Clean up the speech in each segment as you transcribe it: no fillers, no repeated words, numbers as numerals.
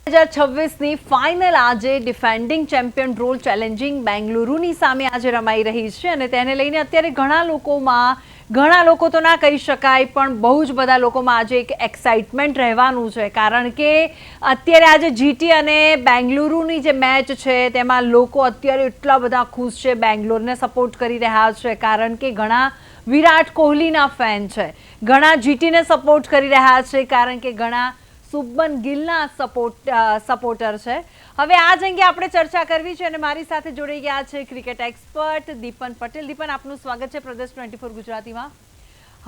2026ની final આજે defending champion role challenging બેંગલુરુની સામે આજે રમાઈ રહી છે અને તેને લઈને અત્યારે ઘણા લોકો તો ના કહી શકાય પણ બહુ જ બધા લોકોમાં આજે એક એક્સાઇટમેન્ટ રહેવાનું છે કારણ કે અત્યારે આજે જીટી અને બેંગલુરુની જે મેચ છે તેમાં લોકો અત્યારે એટલા બધા ખુશ છે, બેંગ્લોરને સપોર્ટ કરી રહ્યા છે કારણ કે ઘણા વિરાટ કોહલીના ફેન છે, ઘણા જીટીને સપોર્ટ કરી રહ્યા છે કારણ કે ઘણા શુભમન ગિલના સપોર્ટર છે। હવે આ જ અંગે આપણે ચર્ચા કરવી છે અને મારી સાથે જોડાઈ ગયા છે ક્રિકેટ એક્સપર્ટ દીપન પટેલ। દીપન, આપનું સ્વાગત છે પ્રદેશ 24 ગુજરાતીમાં।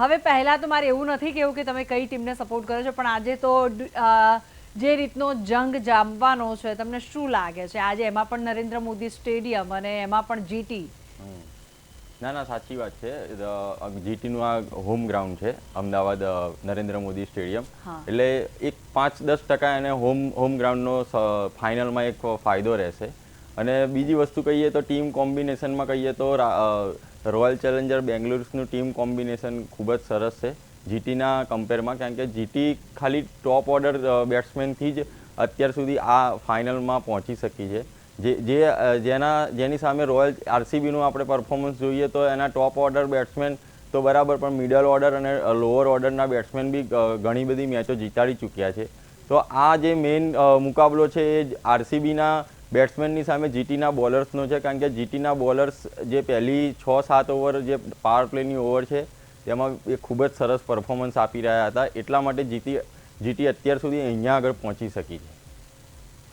હવે પહેલા તો મારે એવું નથી કહેવું કે તમે કઈ ટીમને સપોર્ટ કરો છો, પણ આજે તો જે રીતનો જંગ જામવાનો છે તમને શું લાગે છે આજે એમાં પણ નરેન્દ્ર મોદી સ્ટેડિયમ અને એમાં પણ જીટી? ના, સાચી વાત છે। જીટીનું આ હોમ ગ્રાઉન્ડ છે, અમદાવાદ નરેન્દ્ર મોદી સ્ટેડિયમ, એટલે એક 5-10% એને હોમ ગ્રાઉન્ડનો ફાઇનલમાં એક ફાયદો રહેશે। અને બીજી વસ્તુ કહીએ તો ટીમ કોમ્બિનેશનમાં કહીએ તો રોયલ ચેલેન્જર બેંગ્લોરનું ટીમ કોમ્બિનેશન ખૂબ જ સરસ છે જીટીના કમ્પેરમાં, કારણ કે જીટી ખાલી ટોપ ઓર્ડર બેટ્સમેનથી જ અત્યાર સુધી આ ફાઇનલમાં પહોંચી શકી છે। જેની સામે રોયલ આરસીબીનું આપણે પરફોર્મન્સ જોઈએ તો એના ટોપ ઓર્ડર બેટ્સમેન તો બરાબર, પણ મિડલ ઓર્ડર અને લોઅર ઓર્ડરના બેટ્સમેન બી ઘણી બધી મેચો જીતાડી ચૂક્યા છે। તો આ જે મેઇન મુકાબલો છે એ આરસીબીના બેટ્સમેનની સામે જીટીના બોલર્સનો છે, કારણ કે જીટીના બોલર્સ જે પહેલી 6-7 ઓવર જે પાવર પ્લેની ઓવર છે તેમાં એ ખૂબ જ સરસ પરફોર્મન્સ આપી રહ્યા હતા, એટલા માટે જીટી અત્યાર સુધી અહીંયા આગળ પહોંચી શકી છે।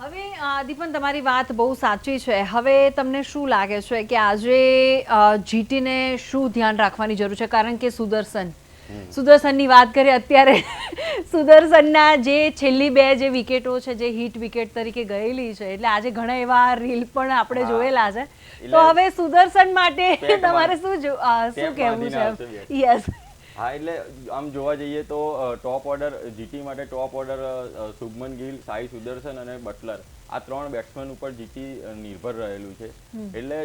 હવે દીપન, તમારી વાત બહુ સાચી છે। હવે તમને શું લાગે છે કે આજે જીટીને શું ધ્યાન રાખવાની જરૂર છે? કારણ કે સુદર્શનની વાત કરીએ, અત્યારે સુદર્શનના જે છેલ્લી 2 જે વિકેટો છે જે હિટ વિકેટ તરીકે ગયેલી છે, એટલે આજે ઘણા એવા રીલ પણ આપણે જોયેલા છે। તો હવે સુદર્શન માટે તમારે શું કહેવું છે? યસ, હા, એટલે આમ જોવા જઈએ તો ટોપ ઓર્ડર જીટી માટે ટોપ ઓર્ડર શુભમન ગિલ, સાઈ સુદર્શન અને બટલર, આ 3 બેટ્સમેન ઉપર જીટી નિર્ભર રહેલું છે। એટલે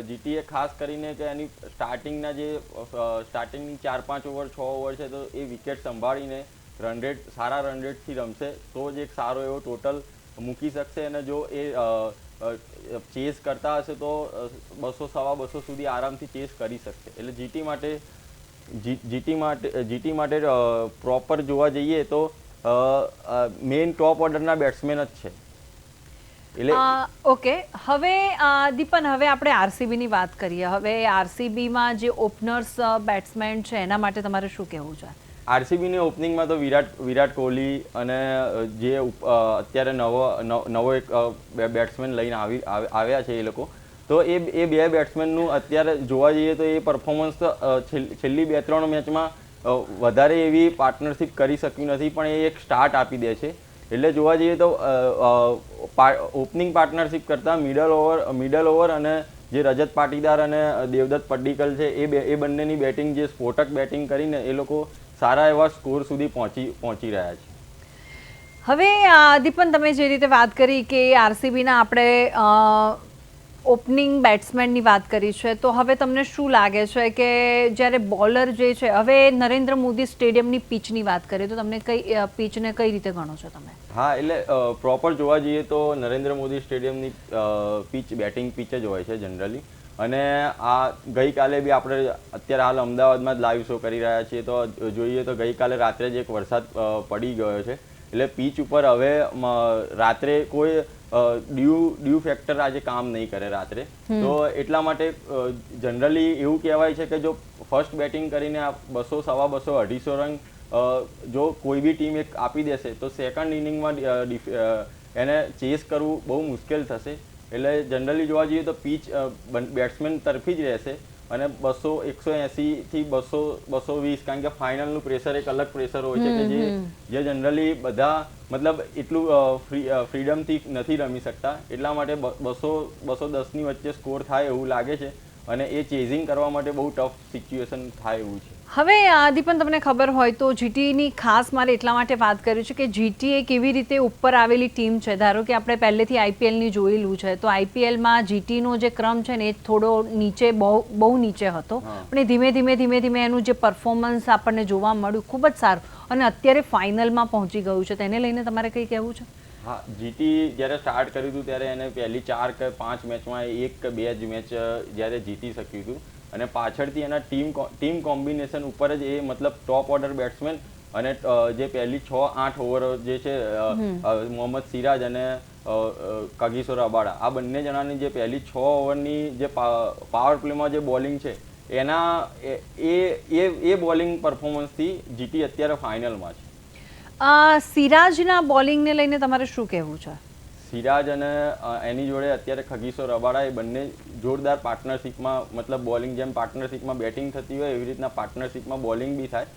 જીટીએ ખાસ કરીને કે એની સ્ટાર્ટિંગની 4-5 ઓવર 6 ઓવર છે તો એ વિકેટ સંભાળીને સારા રન રેટથી રમશે તો જ એક સારો એવો ટોટલ મૂકી શકશે, અને જો એ ચેસ કરતા હશે તો 200-250 સુધી આરામથી ચેસ કરી શકશે। એટલે જીટી માટે પ્રોપર જોવા જઈએ તો મેઇન ટોપ ઓર્ડરના બેટ્સમેન જ છે। એટલે ઓકે, હવે દીપન, હવે આપણે આરસીબીની વાત કરીએ। હવે આરસીબીમાં જે ઓપનર્સ બેટ્સમેન છે એના માટે તમારે શું કહેવું છે? આરસીબીની ઓપનિંગમાં તો વિરાટ કોહલી અને જે અત્યારે નવો એક બેટ્સમેન લઈને આવ્યા છે એ લોકો, તો એ 2 બેટ્સમેનનું અત્યારે જોવા જઈએ તો એ પરફોર્મન્સ છેલ્લી 2-3 મેચમાં વધારે એવી પાર્ટનરશિપ કરી શક્યું નથી, પણ એ એક સ્ટાર્ટ આપી દે છે। એટલે જોવા જઈએ તો ઓપનિંગ પાર્ટનરશિપ કરતાં મિડલ ઓવર અને જે રજત પાટીદાર અને દેવદત્ત પડ્ડીકલ છે એ બંનેની બેટિંગ, જે સ્ફોટક બેટિંગ કરીને એ લોકો સારા એવા સ્કોર સુધી પહોંચી રહ્યા છે। હવે દીપન, તમે જે રીતે વાત કરી કે આરસીબીના આપણે ઓપનિંગ બેટ્સમેનની વાત કરી છે, તો હવે તમને શું લાગે છે કે જ્યારે બોલર જે છે, હવે નરેન્દ્ર મોદી સ્ટેડિયમની પિચની વાત કરીએ તો તમને પિચને કઈ રીતે ગણો છો તમે? હા, એટલે પ્રોપર જોવા જઈએ તો નરેન્દ્ર મોદી સ્ટેડિયમની પિચ બેટિંગ પિચ જ હોય છે જનરલી, અને આ ગઈકાલે બી આપણે અત્યારે હાલ અમદાવાદમાં જ લાઈવ શો કરી રહ્યા છીએ તો જોઈએ તો ગઈકાલે રાત્રે જ એક વરસાદ પડી ગયો છે, એટલે પિચ ઉપર હવે રાત્રે કોઈ ડ્યુ ફેક્ટર આજે કામ નહીં કરે રાત્રે, તો એટલા માટે જનરલી એવું કહેવાય છે કે જો ફર્સ્ટ બેટિંગ કરીને 200-250-250 રન જો કોઈ બી ટીમ એક આપી દેશે તો સેકન્ડ ઇનિંગમાં એને ચેસ કરવું બહુ મુશ્કેલ થશે। એટલે જનરલી જોવા જઈએ તો પિચ બેટ્સમેન તરફી જ રહેશે, અને 180થી 200-220, કારણ કે ફાઇનલનું પ્રેશર એક અલગ પ્રેશર હોય છે કે જે જનરલી બધા મતલબ એટલું ફ્રીડમથી નથી રમી શકતા, એટલા માટે 200-210ની વચ્ચે સ્કોર થાય એવું લાગે છે, અને એ ચેઝિંગ કરવા માટે બહુ ટફ સિચ્યુએશન થાય એવું છે। હવે દીપન, તમને ખબર હોય તો જીટીની ખાસ મારે એટલા માટે વાત કરી છે કે જીટી એ કેવી રીતે ઉપર આવેલી ટીમ છે। ધારો કે આપણે પહેલેથી આઈપીએલની જોયેલું છે, તો આઈપીએલમાં જીટીનો જે ક્રમ છે ને એ થોડો નીચે, બહુ નીચે હતો, પણ એ ધીમે ધીમે એનું જે પરફોર્મન્સ આપણને જોવા મળ્યું ખૂબ જ સારું, અને અત્યારે ફાઇનલમાં પહોંચી ગયું છે, તેને લઈને તમારે કંઈ કહેવું છે? હા, જીટી જ્યારે સ્ટાર્ટ કર્યું હતું ત્યારે એને પહેલી 4 કે 5 મેચમાં 1 કે 2 જ મેચ જ્યારે જીતી શક્યું હતું, અને પાછળથી એના ટીમ કોમ્બિનેશન ઉપર જ એ મતલબ ટોપ ઓર્ડર બેટ્સમેન અને જે પહેલી 6-8 ઓવરો જે છે મોહમ્મદ સિરાજ અને કાગિસો રબાડા, આ બંને જણાની જે પહેલી 6 ઓવરની જે પાવર પ્લેમાં જે બોલિંગ છે એના એ બોલિંગ પરફોર્મન્સથી જીટી અત્યારે ફાઇનલમાં છે. સિરાજના બોલિંગને લઈને તમારે શું કહેવું છે? સિરાજ અને એની જોડે અત્યારે ખગીસો રબાડા એ બંને જોરદાર પાર્ટનરશિપમાં, મતલબ બોલિંગ જેમ પાર્ટનરશિપમાં બેટિંગ થતી હોય એવી રીતના પાર્ટનરશિપમાં બોલિંગ બી થાય.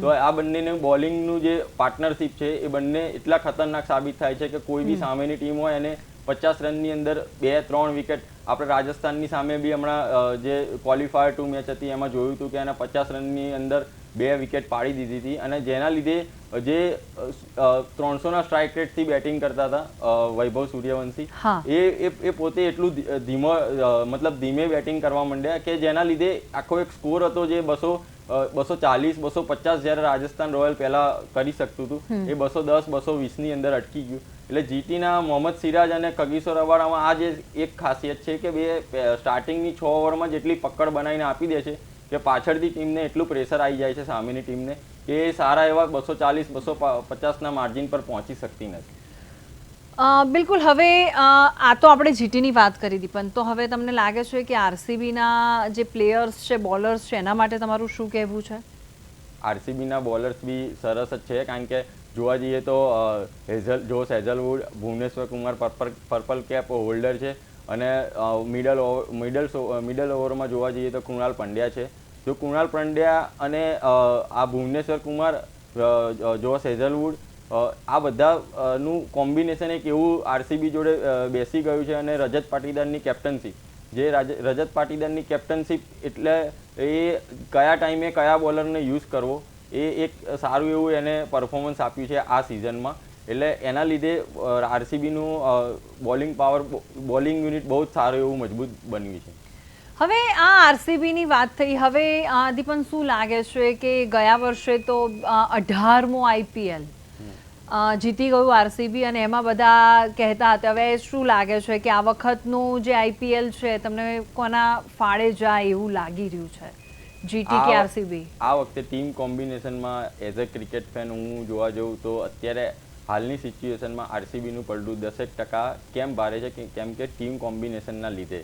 તો આ બંનેનું બોલિંગનું જે પાર્ટનરશિપ છે એ બંને એટલા ખતરનાક સાબિત થાય છે કે કોઈ બી સામેની ટીમ હોય એને 50 રનની અંદર 2-3 વિકેટ, આપણે રાજસ્થાનની સામે બી હમણાં જે ક્વોલિફાયર 2 મેચ હતી એમાં જોયું હતું કે એને 50 રનની અંદર 2 વિકેટ પાડી દીધી હતી, અને જેના લીધે જે 300ના સ્ટ્રાઇક રેટથી બેટિંગ કરતા હતા વૈભવ સૂર્યવંશી, એ પોતે એટલું ધીમે બેટિંગ કરવા માંડ્યા કે જેના લીધે આખો એક સ્કોર હતો જે 240-250 જ્યારે રાજસ્થાન રોયલ પહેલા કરી શકતું હતું એ 210-220ની અંદર અટકી ગયું. એટલે જીટીના મોહમ્મદ સિરાજ અને કગિસો રબાડામાં આ જે એક ખાસિયત છે કે બે સ્ટાર્ટિંગની 6 ઓવરમાં જેટલી પકડ બનાવીને આપી દે છે કે પાછળથી ટીમને એટલું પ્રેશર આવી જાય છે સામેની ટીમને કે સારા એવા 240-250ના માર્જિન પર પહોંચી શકતી નથી. બિલકુલ. હવે આ તો આપણે જીટીની વાત કરી હતી, પણ તો હવે તમને લાગે છે કે આરસીબીના જે પ્લેયર્સ છે, બોલર્સ છે, એના માટે તમારું શું કહેવું છે? આરસીબીના બોલર્સ બી સરસ જ છે, કારણ કે જોવા જઈએ તો Josh Hazlewood, Bhuvneshwar Kumar purple cap holder છે, અને મિડલ ઓવરમાં જોવા જઈએ તો કૃણાલ પંડ્યા છે. જો કૃણાલ પંડ્યા અને આ ભુવનેશ્વર કુમાર, જોસ હેઝલવુડ, આ બધાનું કોમ્બિનેશન એક એવું આરસીબી જોડે બેસી ગયું છે, અને રજત પાટીદારની કેપ્ટનશીપ, જે રજત પાટીદારની કેપ્ટનશીપ એટલે એ કયા ટાઈમે કયા બોલરને યુઝ કરવો, એ એક સારું એવું એને પરફોર્મન્સ આપ્યું છે આ સિઝનમાં. એટલે એના લીધે આરસીબીનું બોલિંગ યુનિટ બહુ જ સારું એવું મજબૂત બન્યું છે. હવે આ આરસીબીની વાત થઈ, હવે દીપન શું લાગે છે કે ગયા વર્ષે તો 18મો આઈપીએલ જીતી ગયું આરસીબી, અને એમાં બધા કહેતા હતા. હવે શું લાગે છે કે આ વખતનું જે આઈપીએલ છે તમને કોના ફાળે જાય એવું લાગી રહ્યું છે, જીટી કે આરસીબી? આ વખતે ટીમ કોમ્બિનેશનમાં એઝ અ ક્રિકેટ ફેન હું જોવા જઉં તો અત્યારે હાલની સિચ્યુએશનમાં આરસીબીનું પડલું 10% કેમ ભારે છે, કેમ કે ટીમ કોમ્બિનેશનના લીધે.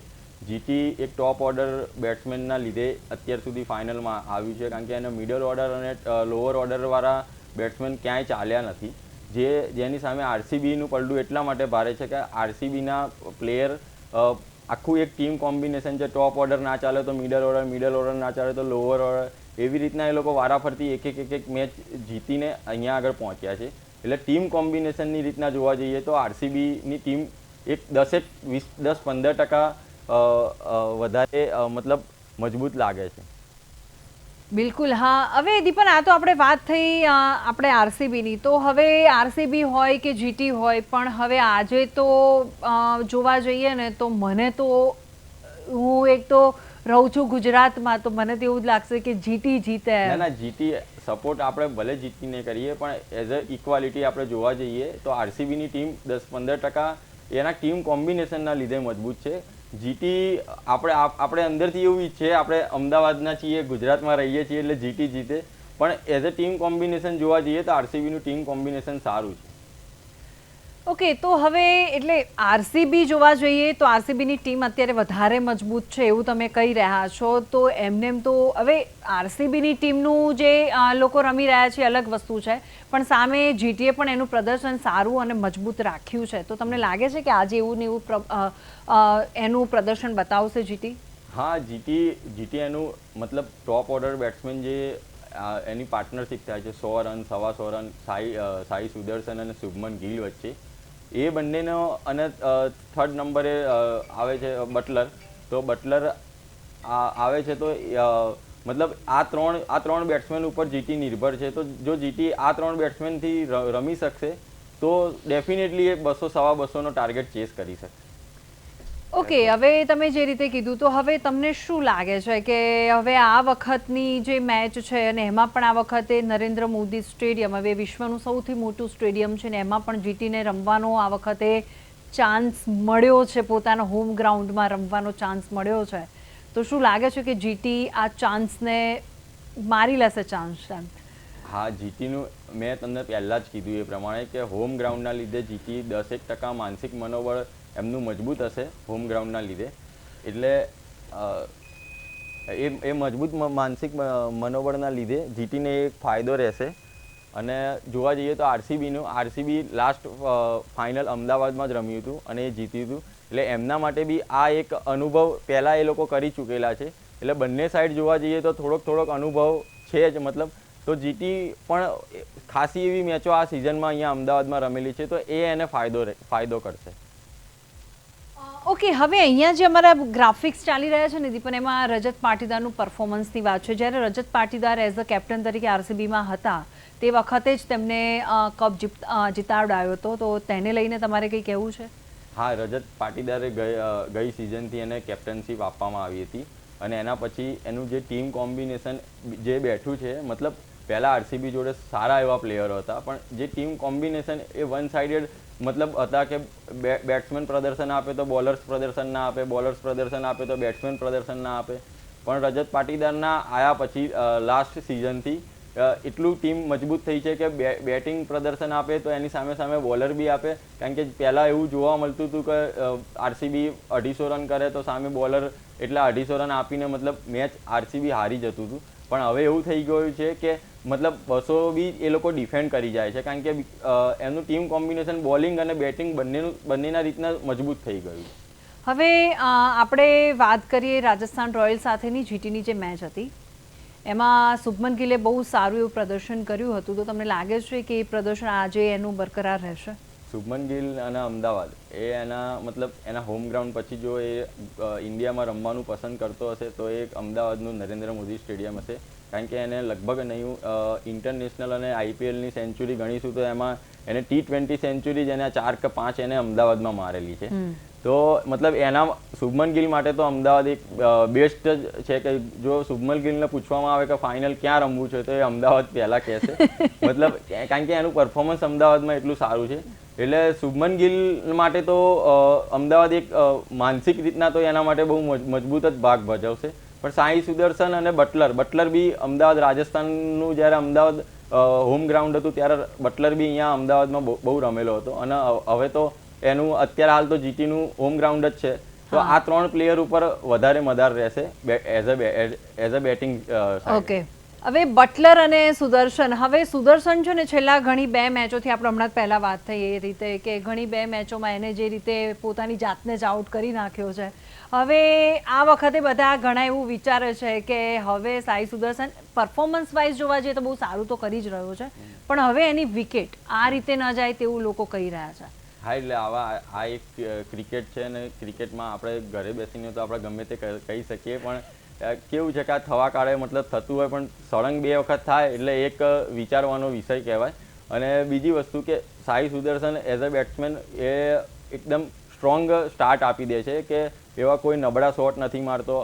જીટી એક ટોપ ઓર્ડર બેટ્સમેનના લીધે અત્યાર સુધી ફાઇનલમાં આવ્યું છે, કારણ કે એને મિડલ ઓર્ડર અને લોઅર ઓર્ડરવાળા બેટ્સમેન ક્યાંય ચાલ્યા નથી. જેની સામે આરસીબીનું પડલું એટલા માટે ભારે છે કે આરસીબીના પ્લેયર આખું એક ટીમ કોમ્બિનેશન છે, ટોપ ઓર્ડર ના ચાલે તો મિડલ ઓર્ડર ના ચાલે તો લોઅર ઓર્ડર, એવી રીતના એ લોકો વારાફરતી એક મેચ જીતીને અહીંયા આગળ પહોંચ્યા છે. એટલે ટીમ કોમ્બિનેશનની રીતના જોવા જઈએ તો આરસીબીની ટીમ એક 10-15% વધારે મતલબ મજબૂત લાગે છે. બિલકુલ. હા, હવે દીપન આ તો આપણે વાત થઈ આપણે આરસીબીની, તો હવે આરસીબી હોય કે જીટી હોય, પણ હવે આજે તો જોવા જઈએ ને તો મને તો, હું એક તો રહું છું ગુજરાતમાં, તો મને તો એવું જ લાગશે કે જીટી જીતે. ના, જીટી સપોર્ટ આપણે ભલે જીતીને કરીએ, પણ એઝ અ ઇક્વાલિટી આપણે જોવા જઈએ તો આરસીબીની ટીમ 10-15% એના ટીમ કોમ્બિનેશનના લીધે મજબૂત છે. જીટી આપણે અંદરથી એવું ઈચ્છે, આપણે અમદાવાદના છીએ, ગુજરાતમાં રહીએ છીએ એટલે જીટી જીતે, પણ એઝ અ ટીમ કોમ્બિનેશન જોવા જઈએ તો આરસીબીનું ટીમ કોમ્બિનેશન સારું છે. ઓકે, તો હવે એટલે આરસીબી જોવા જઈએ તો આરસીબીની ટીમ અત્યારે વધારે મજબૂત છે એવું તમે કહી રહ્યા છો, તો એમને તો હવે આરસીબીની ટીમનું જે લોકો રમી રહ્યા છે અલગ વસ્તુ છે, પણ સામે જીટીએ પણ એનું પ્રદર્શન સારું અને મજબૂત રાખ્યું છે, તો તમને લાગે છે કે આજે એવું ને એવું એનું પ્રદર્શન બતાવશે જીટી? હા, જીટી એનું મતલબ ટોપ ઓર્ડર બેટ્સમેન જે એની પાર્ટનરશિપ થાય છે 100 રન, 125 રન સાઈ સુદર્શન અને શુભમન ગિલ વચ્ચે, એ બંનેનો, અને 3rd નંબરે આવે છે બટલર. તો બટલર આવે છે, તો મતલબ આ ત્રણ બેટ્સમેન ઉપર જીટી નિર્ભર છે. તો જો જીટી આ 3 બેટ્સમેનથી રમી શકશે તો ડેફિનેટલી એ 200-225નો ટાર્ગેટ ચેસ કરી શકશે. ઓકે, હવે તમે જે રીતે કીધું તો હવે તમને શું લાગે છે કે હવે આ વખતની જે મેચ છે અને એમાં પણ આ વખતે નરેન્દ્ર મોદી સ્ટેડિયમ, હવે વિશ્વનું સૌથી મોટું સ્ટેડિયમ છે ને એમાં પણ જીટીને રમવાનો આ વખતે ચાન્સ મળ્યો છે, પોતાના હોમ ગ્રાઉન્ડમાં રમવાનો ચાન્સ મળ્યો છે, તો શું લાગે છે કે જીટી આ ચાન્સને મારી લેશે ચાન્સ એમ? હા, જીટીનું મેં તમને પહેલાં જ કીધું એ પ્રમાણે કે હોમ ગ્રાઉન્ડના લીધે જીટી 10% માનસિક મનોબળ એમનું મજબૂત હશે હોમ ગ્રાઉન્ડના લીધે. એટલે એ મજબૂત માનસિક મનોબળના લીધે જીટીને એક ફાયદો રહેશે. અને જોવા જઈએ તો આરસીબી લાસ્ટ ફાઇનલ અમદાવાદમાં જ રમ્યું હતું અને એ જીત્યું હતું. એટલે એમના માટે બી આ એક અનુભવ પહેલાં એ લોકો કરી ચૂકેલા છે. એટલે બંને સાઈડ જોવા જઈએ તો થોડોક અનુભવ છે જ. મતલબ તો જીટી પણ ખાસી એવી મેચો આ સિઝનમાં અહીંયા અમદાવાદમાં રમેલી છે, તો એ એને ફાયદો કરશે. ઓકે, હવે અહીંયા જે અમારા ગ્રાફિક્સ ચાલી રહ્યા છે ને દીપન, એમાં રજત પાટીદારનું પરફોર્મન્સની વાત છે. જ્યારે રજત પાટીદાર એઝ અ કેપ્ટન તરીકે આરસીબીમાં હતા તે વખતે જ તેમને કપ જીતાડાયો હતો, તો તેને લઈને તમારે કંઈ કહેવું છે? હા, રજત પાટીદારે ગઈ સિઝનથી એને કેપ્ટનશીપ આપવામાં આવી હતી અને એના પછી એનું જે ટીમ કોમ્બિનેશન જે બેઠું છે, મતલબ પહેલાં આરસીબી જોડે સારા એવા પ્લેયરો હતા પણ જે ટીમ કોમ્બિનેશન એ વન સાઇડેડ મતલબ હતા કે બેટ્સમેન પ્રદર્શન આપે તો બોલર્સ પ્રદર્શન ના આપે, બોલર્સ પ્રદર્શન આપે તો બેટ્સમેન પ્રદર્શન ના આપે. પણ રજત પાટીદારના આયા પછી લાસ્ટ સિઝનથી એટલું ટીમ મજબૂત થઈ છે કે બેટિંગ પ્રદર્શન આપે તો એની સામે બોલર બી આપે. કારણ કે પહેલાં એવું જોવા મળતું હતું કે આરસીબી 250 રન કરે તો સામે બોલર એટલા 250 રન આપીને મતલબ મેચ આરસીબી હારી જતું હતું. પણ હવે એવું થઈ ગયું છે કે મતલબ 200 બી એ લોકો ડિફેન્ડ કરી જાય છે કારણ કે એમનું ટીમ કોમ્બિનેશન બોલિંગ અને બેટિંગ બંનેના રીતના મજબૂત થઈ ગયું. હવે આપણે વાત કરીએ રાજસ્થાન રોયલ્સ સાથેની જીટીની જે મેચ હતી એમાં શુભમન ગિલે બહુ સારું એવું પ્રદર્શન કર્યું હતું, તો તમને લાગે છે કે એ પ્રદર્શન આજે એનું બરકરાર રહેશે? શુભમન ગિલ અને અમદાવાદ એના મતલબ એના હોમ ગ્રાઉન્ડ પછી જો એ ઇન્ડિયામાં રમવાનું પસંદ કરતો હશે તો એ અમદાવાદનું નરેન્દ્ર મોદી સ્ટેડિયમ હશે. કારણ કે એને લગભગ નહીં ઇન્ટરનેશનલ અને આઈપીએલની સેન્ચુરી ગણીશું તો એમાં એને T20 સેન્ચુરી જ એને 4 કે 5 એને અમદાવાદમાં મારેલી છે. તો મતલબ એના શુભમન ગિલ માટે તો અમદાવાદ એક બેસ્ટ જ છે કે જો શુભમન ગિલને પૂછવામાં આવે કે ફાઇનલ ક્યાં રમવું છે તો એ અમદાવાદ પહેલાં કહેશે. મતલબ કારણ કે એનું પરફોર્મન્સ અમદાવાદમાં એટલું સારું છે. એટલે શુભમન ગિલ માટે તો અમદાવાદ એક માનસિક રીતના તો એના માટે બહુ મજબૂત જ ભાગ ભજવશે. પણ સાઈ સુદર્શન અને બટલર બી અમદાવાદ રાજસ્થાનનું જ્યારે અમદાવાદ હોમ ગ્રાઉન્ડ હતું ત્યારે બટલર બી અહીંયા અમદાવાદમાં બહુ રમેલો હતો અને હવે તો એનું અત્યારે હાલ તો જીટીનું હોમ ગ્રાઉન્ડ જ છે. તો આ 3 પ્લેયર ઉપર વધારે મદાર રહેશે એઝ અ બેટિંગ. ઓકે, હવે બટલર અને સુદર્શન. હવે સુદર્શન છે ને છેલ્લા ઘણી 2 મેચોથી આપણે હમણાં જ પહેલાં વાત થઈ એ રીતે કે ઘણી 2 મેચોમાં એને જે રીતે પોતાની જાતને જ આઉટ કરી નાખ્યો છે. હવે આ વખતે બધા ઘણા એવું વિચારે છે કે હવે સાઈ સુદર્શન પરફોર્મન્સ વાઇઝ જોવા જઈએ તો બહુ સારું તો કરી જ રહ્યો છે, પણ હવે એની વિકેટ આ રીતે ન જાય તેવું લોકો કહી રહ્યા છે. હા, એટલે આ એક ક્રિકેટ છે અને ક્રિકેટમાં આપણે ઘરે બેસીને તો આપણે ગમે તે કહી શકીએ, પણ કેવું છે કે આ થવા કાળે મતલબ થતું હોય પણ સળંગ 2 વખત થાય એટલે એક વિચારવાનો વિષય કહેવાય. અને બીજી વસ્તુ કે Sai Sudharsan as a batsman એ એકદમ સ્ટ્રોંગ સ્ટાર્ટ આપી દે છે કે એવા કોઈ નબળા શોટ નથી મારતો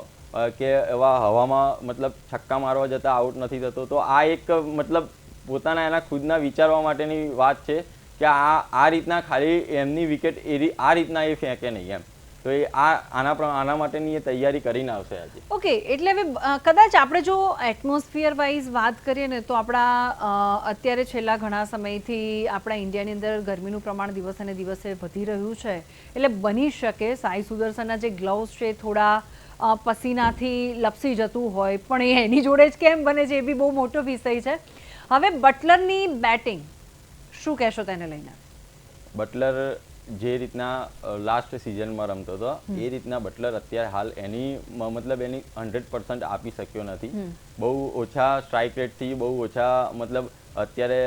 કે એવા હવામાં મતલબ છક્કા મારવા જતાં આઉટ નથી થતો. તો આ એક મતલબ પોતાના એના ખુદના વિચારવા માટેની વાત છે કે આ રીતના ખાલી એમની વિકેટ આ રીતના એ ફેંકે નહીં એમ. તો એ આના માટેની એ તૈયારી કરીને આવશે આજે. ઓકે, એટલે હવે કદાચ આપણે જો એટમોસ્ફિયર વાઇઝ વાત કરીએ ને તો આપણા અત્યારે છેલ્લા ઘણા સમયથી આપણા ઇન્ડિયાની અંદર ગરમીનું પ્રમાણ દિવસે ને દિવસે વધી રહ્યું છે. એટલે બની શકે સાઈ સુદર્શનના જે ગ્લવ્સ છે થોડા પસીનાથી લપસી જતું હોય, પણ એ એની જોડે જ કેમ બને છે એ બી બહુ મોટો વિષય છે. હવે બટલરની બેટિંગ શું કહેશો તેને લઈને? બટલર જે રીતના લાસ્ટ સિઝનમાં રમતો હતો એ રીતના બટલર અત્યારે હાલ એની મતલબ એની 100% આપી શક્યો નથી. બહુ ઓછા સ્ટ્રાઇક રેટથી બહુ ઓછા મતલબ અત્યારે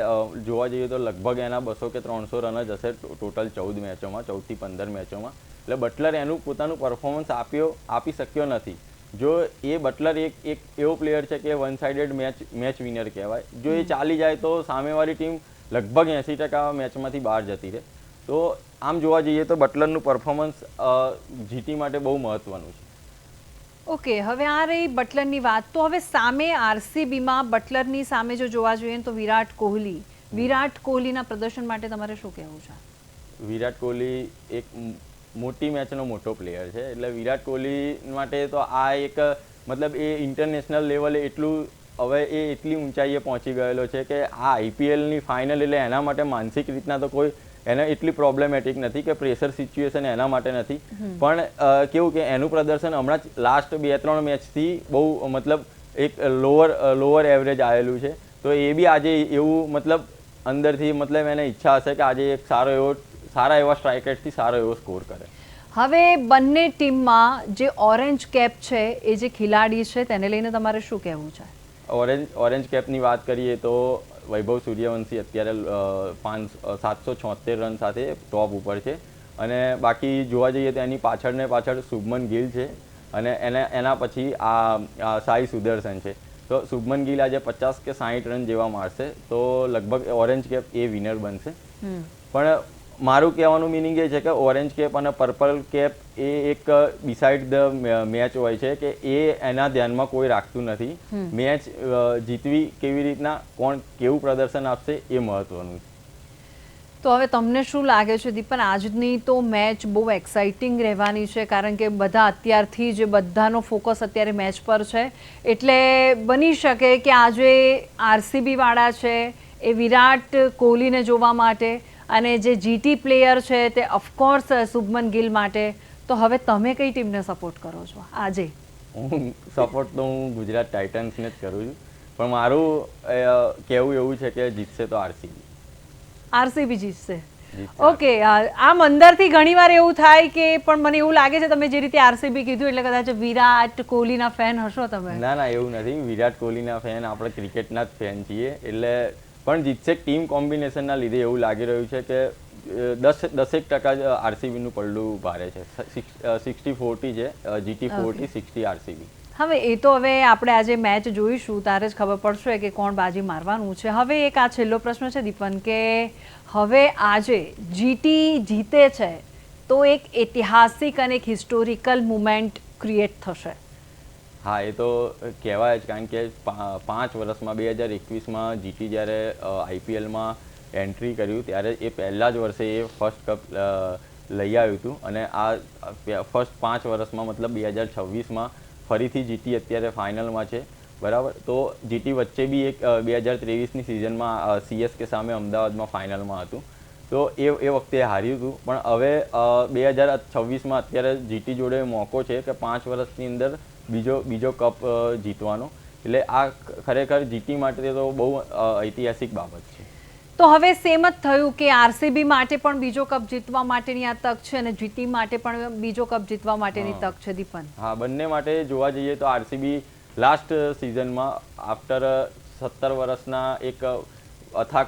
જોવા જઈએ તો લગભગ એના 200 કે 300 રન જ હશે ટોટલ 14 મેચોમાં, 14 થી 15 મેચોમાં. એટલે બટલર એનું પોતાનું પરફોર્મન્સ આપી શક્યો નથી. જો એ બટલર એક એવો પ્લેયર છે કે વન સાઇડેડ મેચ વિનર કહેવાય. જો એ ચાલી જાય તો સામેવાળી ટીમ લગભગ 80% મેચમાંથી બહાર જતી રહે. તો આમ જોવા જઈએ તો બટલરનું પરફોર્મન્સ જીટી માટે બહુ મહત્વનું છે. ઓકે, હવે આ રહી બટલરની વાત. તો હવે સામે આરસીબીમાં બટલરની સામે જો જોવા જોઈએ તો વિરાટ કોહલીના પ્રદર્શન માટે તમારે શું કહેવું છે? વિરાટ કોહલી એક મોટી મેચનો મોટો પ્લેયર છે, એટલે વિરાટ કોહલી માટે તો આ એક મતલબ એ ઇન્ટરનેશનલ લેવલે એટલું હવે એ એટલી ઊંચાઈએ પહોંચી ગયેલો છે કે આ આઈપીએલની ફાઇનલ એટલે એના માટે માનસિક રીતના તો કોઈ એને એટલી પ્રોબ્લેમેટિક નથી કે પ્રેશર સિચ્યુએશન એના માટે નથી, પણ કેવું કે એનું પ્રદર્શન હમણાં જ લાસ્ટ 2-3 મેચથી બહુ મતલબ એક લોઅર એવરેજ આવેલું છે. તો એ બી આજે એવું મતલબ અંદરથી મતલબ એને ઈચ્છા હશે કે આજે એક સારા એવા સ્ટ્રાઇક રેટથી સારો એવો સ્કોર કરે. હવે બંને ટીમમાં જે ઓરેન્જ કેપ છે એ જે ખેલાડી છે તેને લઈને તમારે શું કહેવું છે? ઓરેન્જ કેપની વાત કરીએ તો વૈભવ સૂર્યવંશી અત્યારે 776 રન સાથે ટોપ ઉપર છે, અને બાકી જોવા જઈએ તો એની પાછળ શુભમન ગિલ છે, અને એના પછી આ સાઈ સુદર્શન છે. તો શુભમન ગિલ આજે 50 કે 60 રન જેવા મારશે તો લગભગ ઓરેન્જ કેપ એ વિનર બનશે. પણ મારું કહેવાનું મિનિંગ એ છે કે ઓરેન્જ કેપ અને પર્પલ કેપ એ એક બિસાઇડ ધ મેચ હોય છે કે એ એના ધ્યાનમાં કોઈ રાખતું નથી. મેચ જીતવી કેવી રીતના, કોણ કેવું પ્રદર્શન આપશે એ મહત્વનું છે. તો હવે તમને શું લાગે છે દીપન, આજની તો મેચ બહુ એક્સાઇટિંગ રહેવાની છે, કારણ કે બધા અત્યારથી જ બધાનો ફોકસ અત્યારે મેચ પર છે, એટલે બની શકે કે આજે આરસીબી વાળા છે એ વિરાટ કોહલીને જોવા માટે, અને જે જીટી પ્લેયર છે તે ઓફકોર્સ શુભમન ગિલ માટે. તો હવે તમે કઈ ટીમને સપોર્ટ કરો છો આજે? સપોર્ટ તો હું ગુજરાત ટાઇટન્સને જ કરું છું, પણ મારું કહેવું એવું છે કે જીતશે તો આરસીબી જીતશે. ઓકે, આમ અંદરથી ઘણીવાર એવું થાય કે, પણ મને એવું લાગે છે તમે જે રીતે આરસીબી કીધું એટલે કદાચ વિરાટ કોહલીના ફેન હશો તમે. ના એવું નથી, વિરાટ કોહલીના ફેન આપણે ક્રિકેટના જ ફેન છીએ, એટલે પણ જીતશે ટીમ કોમ્બિનેશનના લીધે એવું લાગી રહ્યું છે કે 10% જ આરસીબીનું પલ્લું ભારે છે. 60-40 છે જીટી, 40-60 આરસીબી. હવે એ તો હવે આપણે આજે મેચ જોઈશું ત્યારે જ ખબર પડશે કે કોણ બાજી મારવાનું છે. હવે એક આ છેલ્લો પ્રશ્ન છે દીપન, કે હવે આજે જીટી જીતે છે તો એક ઐતિહાસિક અને એક હિસ્ટોરિકલ મુમેન્ટ ક્રિએટ થશે. હા, એ તો કહેવાય જ, કારણ કે 5 વર્ષમાં 2021માં જીટી જ્યારે આઈપીએલમાં એન્ટ્રી કર્યું ત્યારે એ પહેલા જ વર્ષે એ ફર્સ્ટ કપ લઈ આવ્યું હતું, અને આ ફર્સ્ટ 5 વર્ષમાં મતલબ 2026માં ફરીથી જીટી અત્યારે ફાઇનલમાં છે, બરાબર. તો જીટી વચ્ચે બી એક 2023ની સિઝનમાં સીએસકે સામે અમદાવાદમાં ફાઇનલમાં હતું, તો એ વખતે હાર્યું હતું. પણ હવે 2026માં અત્યારે જીટી જોડે મોકો છે કે 5 વર્ષની અંદર બીજો કપ જીતવાનો, એટલે આ ખરેખર જીટી માટે તો બહુ ઐતિહાસિક બાબત છે. તો હવે સેમ જ થયું કે આરસીબી માટે પણ બીજો કપ જીતવા માટેની આ તક છે, અને જીટી માટે પણ બીજો કપ જીતવા માટેની તક છે દીપન. હા, બંને માટે જોવા જઈએ તો આરસીબી લાસ્ટ સિઝનમાં આફ્ટર 17 વર્ષના એક અથાગ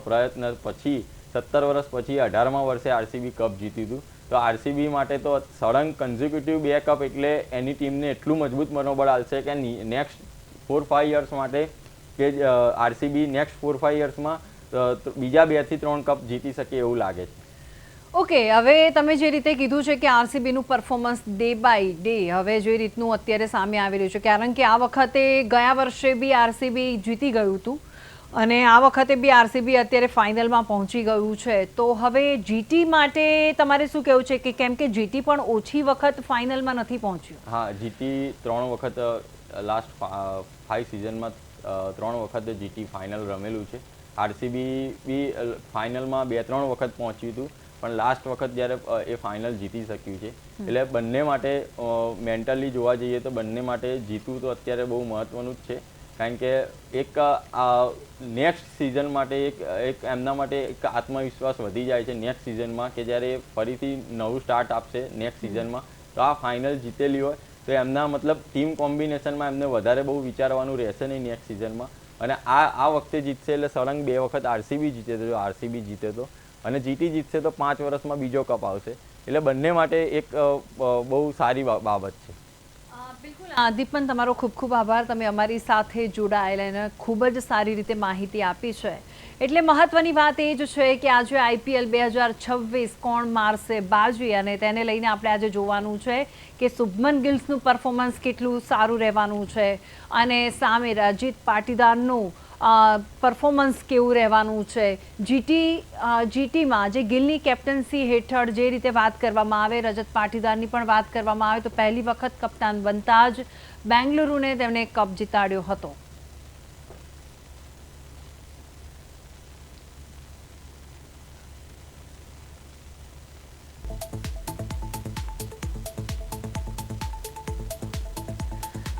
પ્રયત્ન પછી 17 વર્ષ પછી 18મા વર્ષે આરસીબી કપ જીત્યું હતું. તો આરસીબી માટે તો સળંગ કન્ઝિક્યુટિવ 2 કપ એટલે એની ટીમને એટલું મજબૂત મનોબળ આવશે કે નેક્સ્ટ 4-5 યર્સ માટે કે આરસીબી નેક્સ્ટ 4-5 યર્સમાં બીજા 2 થી 3 કપ જીતી શકે એવું લાગે છે. ઓકે, હવે તમે જે રીતે કીધું છે કે આરસીબીનું પરફોર્મન્સ ડે બાય ડે હવે જે રીતનું અત્યારે સામે આવી રહ્યું છે, કારણ કે આ વખતે ગયા વર્ષે બી આરસીબી જીતી ગયું હતું, અને આ વખતે બી આરસીબી અત્યારે ફાઇનલમાં પહોંચી ગયું છે. તો હવે જીટી માટે તમારે શું કહેવું છે, કે કેમ કે જીટી પણ ઓછી વખત ફાઇનલમાં નથી પહોંચ્યું? હા, જીટી 3 વખત લાસ્ટ 5 સિઝનમાં 3 વખત જીટી ફાઇનલ રમેલું છે. આરસીબી બી ફાઇનલમાં 2-3 વખત પહોંચ્યું હતું, પણ લાસ્ટ વખત જ્યારે એ ફાઇનલ જીતી શક્યું છે. એટલે બંને માટે મેન્ટલી જોવા જઈએ તો બંને માટે જીતવું તો અત્યારે બહુ મહત્વનું જ છે, કારણ કે એક નેક્સ્ટ સિઝન માટે એક એમના માટે એક આત્મવિશ્વાસ વધી જાય છે નેક્સ્ટ સિઝનમાં, કે જ્યારે ફરીથી નવું સ્ટાર્ટ આપશે નેક્સ્ટ સિઝનમાં, તો આ ફાઇનલ જીતેલી હોય તો એમના મતલબ ટીમ કોમ્બિનેશનમાં એમને વધારે બહુ વિચારવાનું રહેશે નહીં નેક્સ્ટ સિઝનમાં. અને આ વખતે જીતશે એટલે સળંગ 2 વખત આરસીબી જીતે તો, આરસીબી જીતે તો, અને જીટી જીતશે તો 5 વર્ષમાં બીજો કપ આવશે, એટલે બંને માટે એક બહુ સારી બાબત છે. બિલકુલ દીપન, તમારો ખૂબ ખૂબ આભાર. તમે અમારી સાથે જોડાયેલા અને ખૂબ જ સારી રીતે માહિતી આપી છે. એટલે મહત્વની વાત એ જ છે કે આજે IPL 2026 કોણ મારશે બાજી, અને તેને લઈને આપણે આજે જોવાનું છે કે શુભમન ગિલ્સનું પરફોર્મન્સ કેટલું સારું રહેવાનું છે અને સામે રજત પાટીદારનું પરફોર્મન્સ કેવું રહેવાનું છે. જીટીમાં જે ગિલની કેપ્ટન્સી હેઠળ જે રીતે વાત કરવામાં આવે, રજત પાટીદારની પણ વાત કરવામાં આવે, તો પહેલી વખત કપ્તાન બનતા જ બેંગલુરુને તેમણે કપ જીતાડ્યો હતો.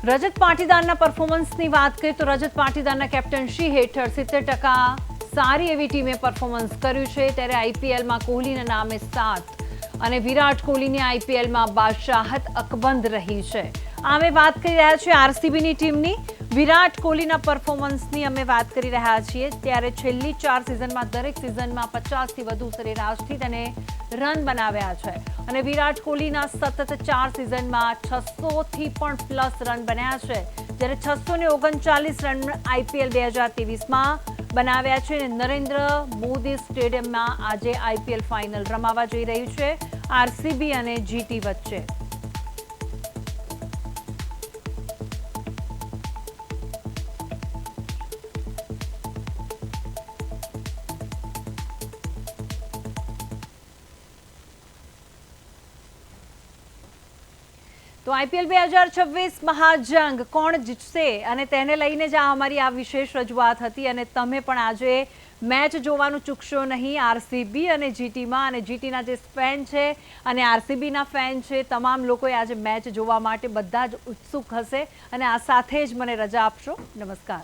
રજત પાટીદારના પરફોર્મન્સની વાત કરીએ તો રજત પાટીદારના કેપ્ટનશી હેઠળ 70% સારી એવી ટીમે પરફોર્મન્સ કર્યું છે. ત્યારે IPLમાં કોહલીના નામે 7 અને વિરાટ કોહલીની IPLમાં બાદશાહત અકબંધ રહી છે. અમે વાત કરી રહ્યા છીએ RCBની ટીમની. વિરાટ કોહલીના પરફોર્મન્સની અમે વાત કરી રહ્યા છીએ. ત્યારે છેલ્લી 4 સિઝનમાં દરેક સિઝનમાં 50થી વધુ સરેરાશથી તેને રન બનાવ્યા છે અને વિરાટ કોહલીના સતત 4 સિઝનમાં 600થી પણ પ્લસ રન બન્યા છે. જ્યારે 639 રન IPL 2023માં બનાવ્યા છે. નરેન્દ્ર મોદી સ્ટેડિયમમાં આજે IPL ફાઇનલ રમાવા જઈ રહી છે RCB અને GT વચ્ચે. તો IPL 2026 મહાજંગ કોણ જીતશે અને તેને લઈને જ અમારી આ વિશેષ રજૂઆત હતી. અને તમે પણ આજે મેચ જોવાનું ચૂકશો નહીં RCB અને GTમાં. અને GTના જે ફેન છે અને RCBના ફેન છે, તમામ લોકોએ આજે મેચ જોવા માટે બધા જ ઉત્સુક હશે. અને આ સાથે જ મને રજા આપશો. નમસ્કાર.